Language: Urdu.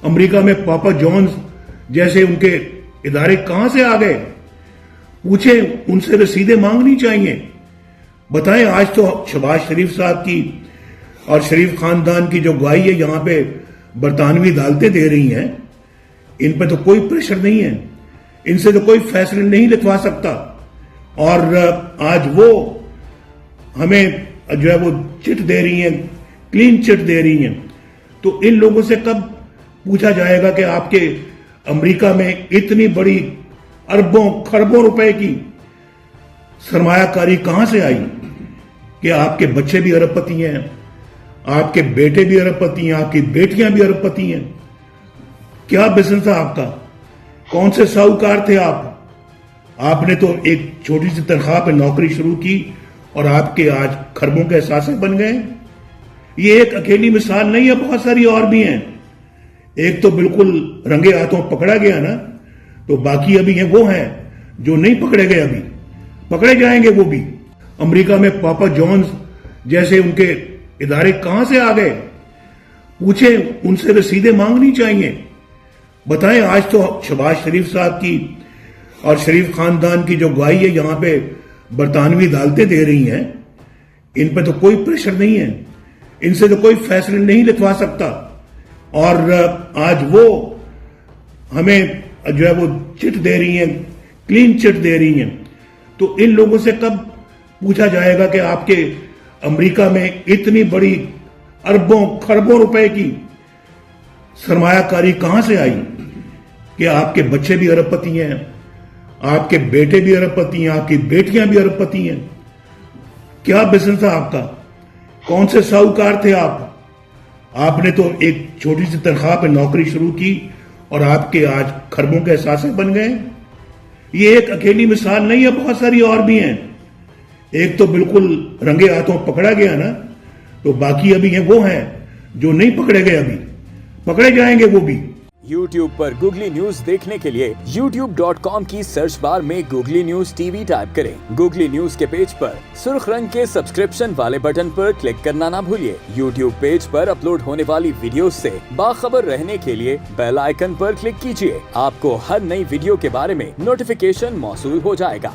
امریکہ میں پاپا جونز جیسے ان کے ادارے کہاں سے آ گئے؟ پوچھیں ان سے رسیدیں مانگنی چاہیے. بتائیں آج تو شہباز شریف صاحب کی اور شریف خاندان کی جو گواہی ہے یہاں پہ برطانوی عدالتیں دے رہی ہیں، ان پہ تو کوئی پریشر نہیں ہے، ان سے تو کوئی فیصلے نہیں لکھوا سکتا. اور آج وہ ہمیں جو ہے وہ چٹ دے رہی ہیں، کلین چٹ دے رہی ہیں. تو ان لوگوں سے کب پوچھا جائے گا کہ آپ کے امریکہ میں اتنی بڑی اربوں خربوں روپے کی سرمایہ کاری کہاں سے آئی کہ آپ کے بچے بھی ارب پتی ہیں، آپ کے بیٹے بھی ارب پتی ہیں، آپ کی بیٹیاں بھی ارب پتی ہیں. کیا بزنس تھا آپ کا؟ کون سے ساہوکار تھے آپ؟ آپ نے تو ایک چھوٹی سی تنخواہ پہ نوکری شروع کی اور آپ کے آج خربوں کے اثاثے بن گئے. یہ ایک اکیلی مثال نہیں ہے، بہت ساری اور بھی ہیں. ایک تو بالکل رنگے ہاتھوں پکڑا گیا نا، تو باقی ابھی ہیں وہ ہیں جو نہیں پکڑے گئے، ابھی پکڑے جائیں گے وہ بھی. امریکہ میں پاپا جونز جیسے ان کے ادارے کہاں سے آ گئے؟ پوچھیں ان سے رسیدیں مانگنی چاہیے. بتائیں آج تو شہباز شریف صاحب کی اور شریف خاندان کی جو گواہی ہے یہاں پہ برطانوی عدالتیں دے رہی ہیں، ان پہ تو کوئی پریشر نہیں ہے، ان سے تو کوئی فیصلے نہیں لکھوا سکتا. اور آج وہ ہمیں جو ہے وہ چٹ دے رہی ہیں، کلین چٹ دے رہی ہیں. تو ان لوگوں سے کب پوچھا جائے گا کہ آپ کے امریکہ میں اتنی بڑی اربوں خربوں روپے کی سرمایہ کاری کہاں سے آئی کہ آپ کے بچے بھی ارب پتی ہیں، آپ کے بیٹے بھی ارب پتی ہیں، آپ کی بیٹیاں بھی ارب پتی ہیں. کیا بزنس تھا آپ کا؟ کون سے ساہوکار تھے آپ؟ آپ نے تو ایک چھوٹی سی تنخواہ پہ نوکری شروع کی اور آپ کے آج خربوں کے اثاثے بن گئے. یہ ایک اکیلی مثال نہیں ہے، بہت ساری اور بھی ہیں. ایک تو بالکل رنگے ہاتھوں پکڑا گیا نا، تو باقی ابھی ہیں وہ ہیں جو نہیں پکڑے گئے، ابھی پکڑے جائیں گے وہ بھی. YouTube پر گوگلی نیوز دیکھنے کے لیے youtube.com کی سرچ بار میں googly news T V type کریں. گوگلی نیوز کے پیج پر سرخ رنگ کے سبسکرپشن والے بٹن پر کلک کرنا نہ بھولیے. YouTube پیج پر اپلوڈ ہونے والی ویڈیوز سے باخبر رہنے کے لیے بیل آئیکن پر کلک کیجیے. آپ کو ہر نئی ویڈیو کے بارے میں نوٹیفیکیشن موصول ہو جائے گا.